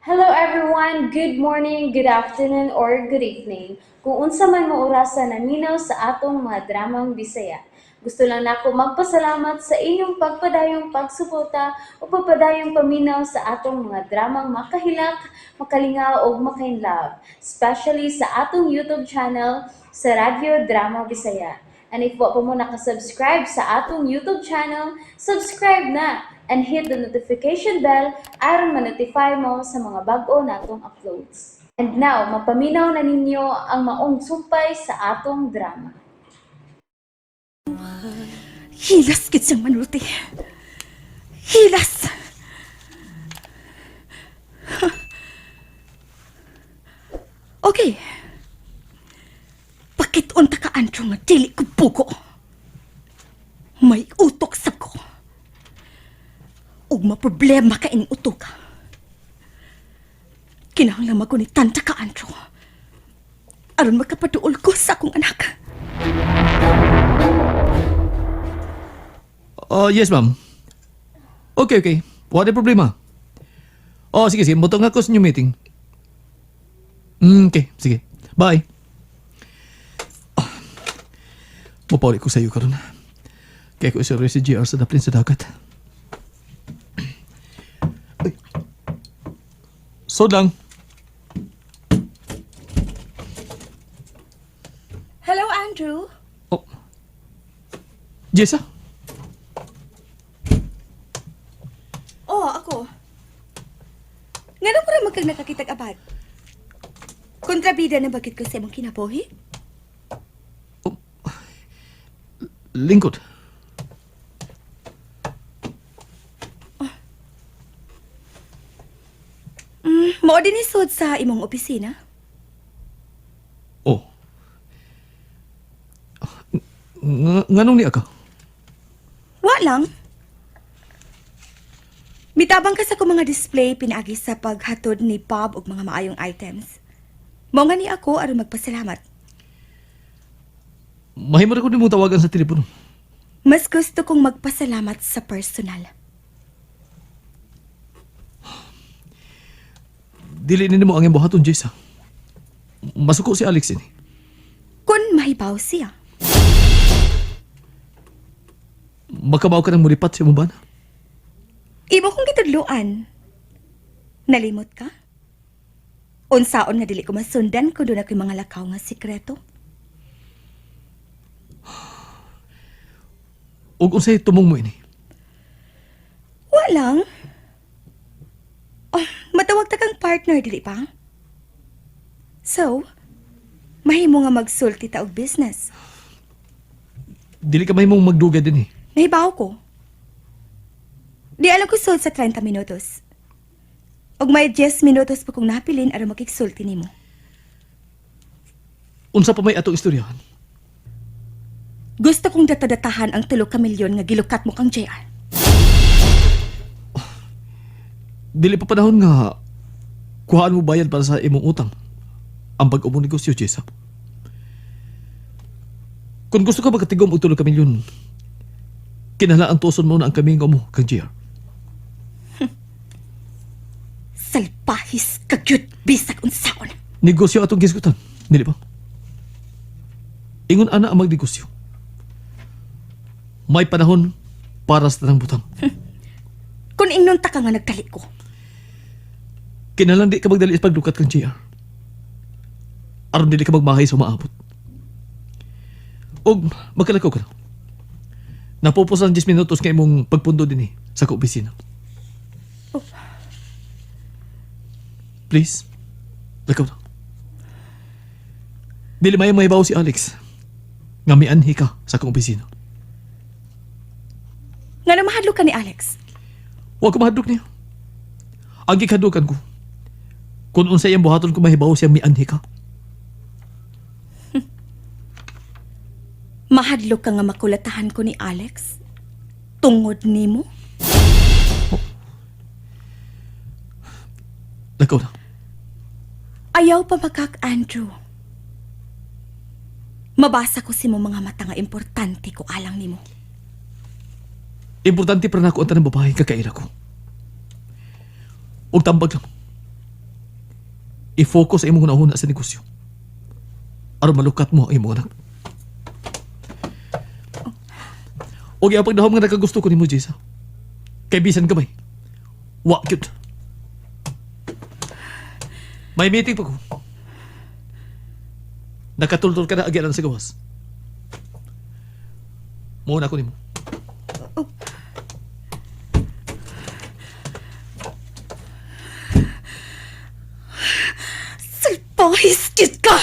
Hello everyone, good morning, good afternoon, or good evening. Kung unsa man mo orasan naminaw sa atong mga dramang Bisaya. Gusto lang nako magpasalamat sa inyong pagpadayong pagsuporta o pagpadayong paminaw sa atong mga dramang makahilak, makalingaw o makainlove, especially sa atong YouTube channel sa Radyo Drama Bisaya. And if wa pa mo nakasubscribe sa atong YouTube channel, subscribe na and hit the notification bell aron ma-notify mo sa mga bag-o natong uploads. And now, mapaminaw na ninyo ang maong sumpay sa atong drama. Hilas gid siyang manulti. Hilas! Okay. Pakit-on ta ka antro nga dili ko buko. May utok sab ko. Ug maproblema ka ining utok. Kinahanglan magunitan ta ka antro. Aron makapaduol ko sa akong anak. Yes, ma'am. Okay. Wala problema. Sige. Mutong ako sa inyong meeting. Okay, sige. Bye. Mapaulit ko sa iyo karon. Kaya ko isa si GR sa daplin sa dagat. Ay. So lang. Hello, Andrew. Oh. Jessa? Oo, ako. Nga ko rin magkag nakakitag abad. Kontrabida na bakit ko sa imong kinabuhi? Lingkod. Mao din isod sa imong opisina? Oh. Nganong ni ka? Wa lang. Mitabang ka sa ko mga display pinaagi sa paghatod ni Bob og mga maayong items. Mao nga ni ako aron magpasalamat. Mahimo ra ko nimo tawagan sa telepono. Mas gusto kong magpasalamat sa personal. Dili nimo ang imong Jessa. Masuko si Alex ini. Kung mahibaw siya. Makabaw ka ng mulipat sa imong bana. Imo kong gitudluan. Nalimot ka? Unsaon nga dili ko masundan kung doon ako'y mga lakaw nga sikreto? Ug unsay tumong mo ini? Wa lang. Oh, matawag ta kang partner, dili pa? So, mahimo nga magsulti ta og business. Dili ka mahimong magduga din eh. Nahibaw ko. Di alam ko sold sa 30 minutos. Og may 10 minutos pa kong napilin aron makiksulti nimo. Unsa pa may atong istoryahan? Gusto kong datadatahan ang 3 ka milyon nga gilukat mo kang JR. Dili pa panahon nga kuhaan mo bayad para sa imong utang. Ang pag-umong negosyo, Jessa. Kung gusto ka magkatigom og 3 ka milyon, kinahanglan tuson mo na ang kaming mo kang JR. Salpahis kagyud bisag unsaon. Negosyo atong gisgutan, dili ba? Ingon ana ang magnegosyo. May panahon para sa tanang butang. Kung ingnon ta ka nga nagkali ko. Kinahanglan di ka magdali sa paglukat kang JR. Aron dili ka magmahay sa maabot. Og magkalakaw ka na. Napupos ang 10 minutos kay imong pagpundo din sa opisina. Oh. Please, lakaw na. Dili may mahibaw si Alex nga may anhi ka sa opisina. Nga namahadlo ka ni Alex. Huwag ko mahadlok niya. Ang gikhadukan ko, kung unsay ang buhaton ko mahibaw siya may anhi ka. Mahadlo ka nga makulatahan ko ni Alex. Tungod nimo. Lakaw na. Ayaw pa makak, Andrew. Mabasa ko si mo mga mata nga importante ko alang nimo. Importante para nako ang tanang babae kakaila ko. Og tambag lang. i-focus sa imong una sa negosyo. Aron malukat mo ang imong anak. O gyapon dahom nga nakagusto ko nimo, Jessa. Kay bisan gamay. Wa cute. May meeting pa ko. Nakatultol ka na agyan sa gawas. Muna ko nimo. Salpahiskit ka!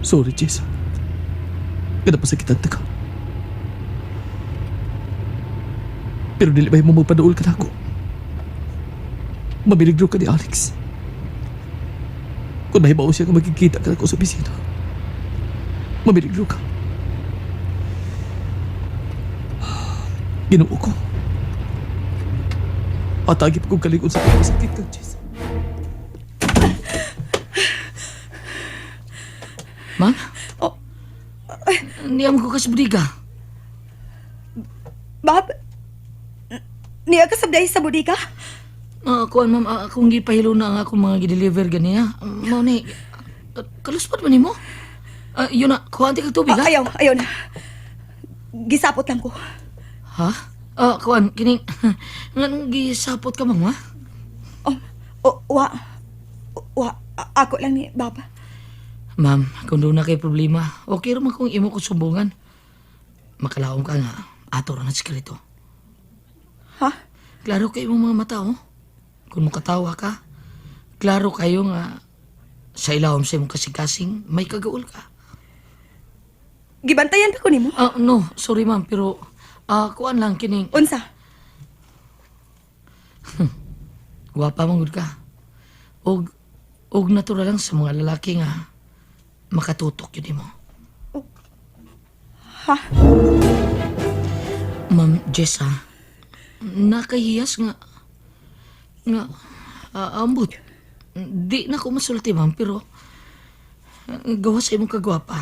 Sorry, Jessa. Kada pasakitan ta ka. Pero dili ba mo magpaduol ka na ako? Mamiligro ka ni Alex. Kung nahibaw siya nga magkikita ka na ako sa opisina. Mamiligro ka. Ginoo ko. Atagip kong kalingon sa pagpasakit ka, Jess. Ma'am? Oh. Niyam ko kasbudiga. Bob? Niya ka sabday sa bodega? Kuan ma'am, akong gipahilo na ang akong mga gideliver ganiya. Mao ni, kaluspat man nimo? Yun na, kuhaan ti kag tubig ha? Ayaw na. Gisapot lang ko. Ha? Kuan, kining, nganong gisapot ka ma'am ha? Ako lang ni Bob. Ma'am, kung doon na kay problema, okay raman kung imo ko sumbungan. Makalaom ka nga, ato ra na sikreto. Ha? Klaro kayo mga mata, oh. Kung makatawa ka, klaro kayo nga sa ilawom sa imong kasing-kasing, may kagaol ka. Gibantayan pa ko nimo. No, sorry ma'am, pero kuan lang kining Unsa? gwapa man gud ka. Og natural lang sa mga lalaki nga makatutok yun mo. Ha? Ma'am Jessa, nakahiyas nga ambot. Di na ko masulti ma'am, pero gawa sa imong kagwapa.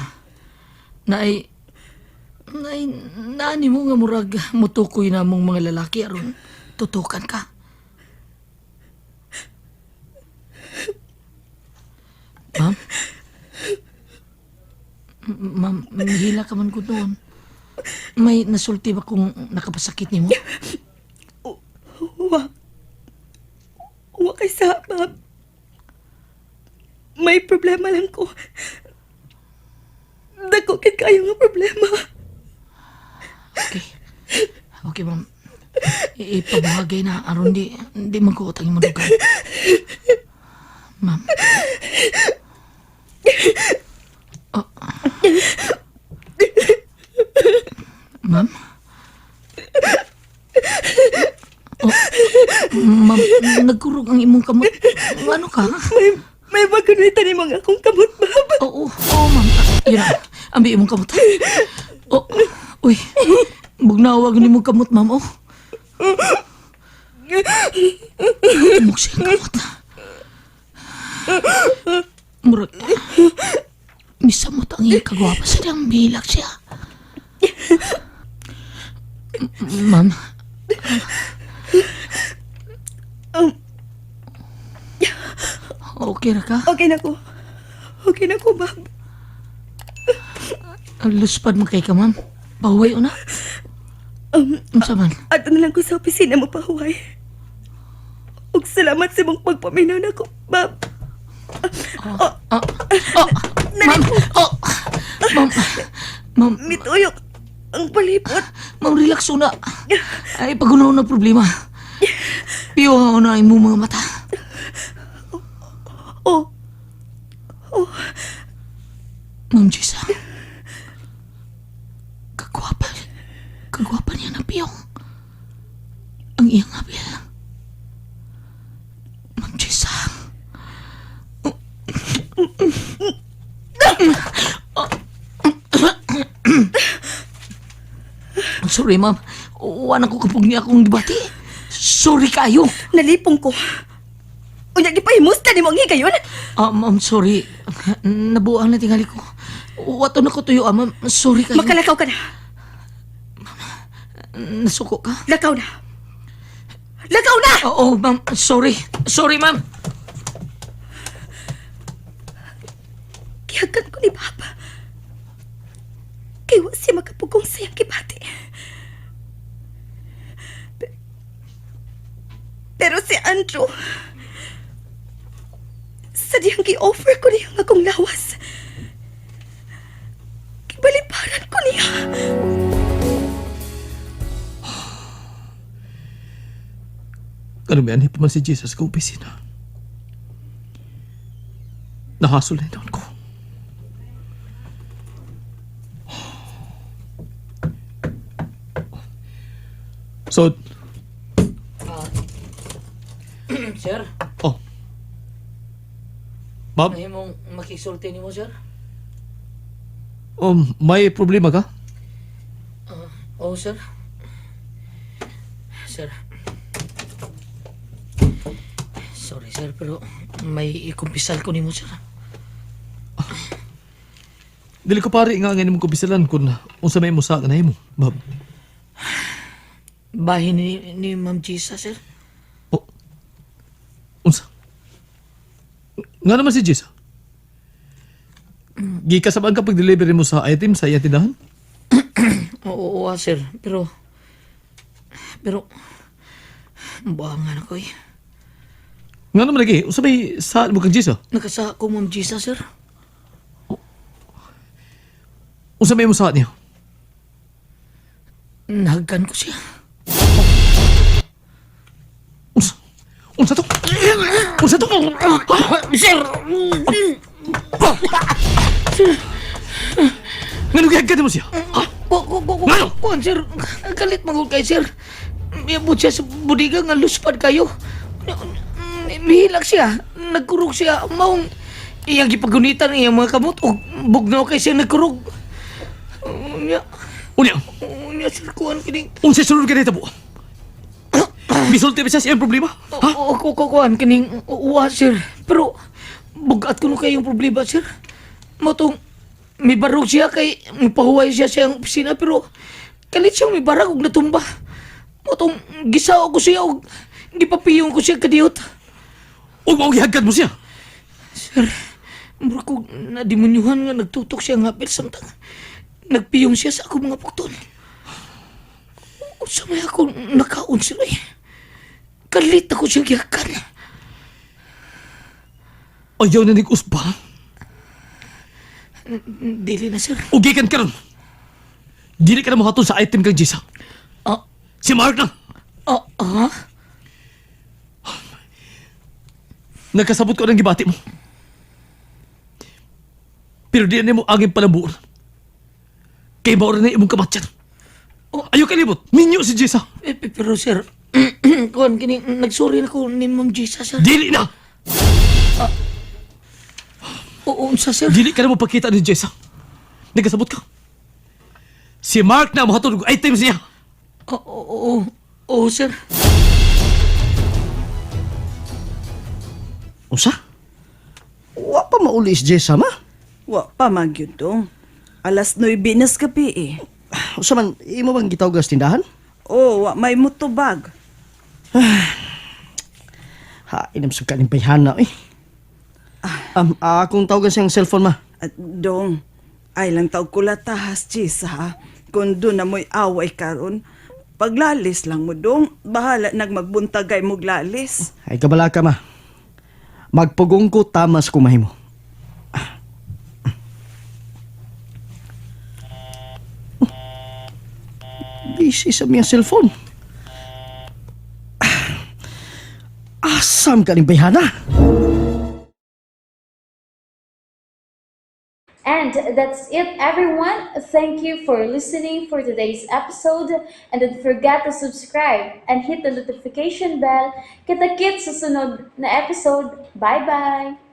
Naani mo nga murag mutukoy na mong mga lalaki aron tutukan ka. Ma'am? Ma'am, hila ka man ko doon. May nasulti ba kung nakapasakit ni mo? Wa kay sa Bob. May problema lang ko. Dako kit kayo nga problema. Okay. Okay, ma'am. Ipabahagay na aron di magkuot ang madugan. Ma'am. Ma'am? Ma'am, nagkurog ang imong kamot. Ano ka? May magunita ni mga akong kamot, Bob. Oo, ma'am. Yun na. Ambi imong kamot. Uy. Bugnawag ni mong kamot, ma'am. Mukha ang kamot. Murag. Misamot ang iyong kagwapa sa niyang bilag siya. Ma'am. Okay na ka? Okay na ko. Okay na ko, Bob. Luspad mo kay ka, ma'am. Pahuway o na? Unsa man? Ato na lang ko sa opisina mo, pahuway. Ug salamat sa mong pagpaminaw na ko, Bob. Ma'am! Ma'am! Mituyok ang palipot. Ma'am, relax una. Ay, pagunaw na problema. Piyo na mo mga mata. Ma'am Jessa. Kagwapa niya na piyong. Ang iyang abil. Ma'am Jessa. Sorry, ma'am. Wala ko kapag niya akong gibati. Sorry kayo. Nalipong ko. Unya, gipahimusta ni mo ang higayon. Ma'am, sorry. Nabuang na tingali ko. wato na ko tuyo, ma'am. Sorry kayo. Makalakaw ka na. Nasuko ka? Lakaw na. Lakaw na! Oo, ma'am. Sorry. Sorry, ma'am. Kiyagan ko ni Papa. Kaya wa siya makapugong sayang kibati. Pero si Andrew, sadyang gi-offer ko niya ang akong lawas. Kibaliparan ko niya. Kanumian pa man si Jesus sa opisina. Nahasol na yun ko. So, Sir, oh. Ma'am, may mong makisulti ni mo, sir? may problema ka? Oo, sir. Sir. Sorry, sir, pero may ikumpisal ko ni mo, sir. Dili ko pare nga ngayon mo kubisalan kung unsa may mo sa kanay mo, ma'am. Bahin ni Ma'am Gisa, sir. Oh. Unsa? Nga naman si Jesus? Gikasabaan ka pag-delivery mo sa item sa iya tindahan? Oo, sir. Pero, buwangan ako eh. Nga naman lagi, unsa may sa mo kang Jesus? Nakasa ko Ma'am Gisa, sir. Unsa may mo sa niya? Nahagkan ko siya. Unsa? Unsa to? Unsa to? Sir! Nga nung gagad mo siya? Kuan, sir. Galit magul kay sir. Miyabot siya sa budiga nga luspad kayo. Mihilak siya. Nagkurog siya. Maong iyang gipagunitan iyang mga kamot. O bugnaw kay siya nagkurog. Unya, sir, kuan kining. Unsa sunod ka nito po? Bisulti ba siya siyang problema? Ha? Kuan kining uwa, sir. Pero bugat ko no kayong problema, sir. Motong may barog siya kay pahuway siya siyang opisina pero kalit siyang may barag og natumba. Motong gisaw ko siya og gipapiyong ko siya kadiyot. O maugihagad mo siya? Sir, mura ko nadimonyuhan nga nagtutok siya nga apel samtang nagpiyong siya sa akong mga pukton. Sa may ako nakaon sila eh. Kalit ako siyang gihakan. Ayaw na nag-usba? Dili na, sir. Ugikan ka ron. Dili ka na makaton sa item kang Jisa. Ah, Si Mark lang. Nagkasabot ko ng gibati mo. Pero di na mo aging palabuon. Kay baura na imong kamatyan. Ayaw kalibot. Minyo si Jisa. Pero sir, kuan kini nagsuri na ko ni Ma'am Gisa, sir. Dili na. Oo, unsa, sir? Dili ka na mo pakita ni Jisa. Nagkasabot ka. Si Mark na makatulog items niya. Oo, sir. Usa? Wa pa maulis Jessa ma? Wa pa magyud dong. Alas 9 nas gabi eh. Usa man, imo bang gitawag sa tindahan? Oh, wa may mutubag. Ha, inamsag ka ng bayhana eh. Akong tawagan siyang cellphone ma. At dong, ay lang taog ko latahas, Chis, ha? Kung doon na mo'y away karon, paglalis lang mo dong, bahala nagmagbuntagay mo glalis. Ay kabala ka ma. Magpugong ko tamas kumahi mo. Busy sa miyang cellphone. Asam ka ng bayhana. And that's it, everyone. Thank you for listening for today's episode. And don't forget to subscribe and hit the notification bell. Kita-kits sa sunod na episode. Bye-bye!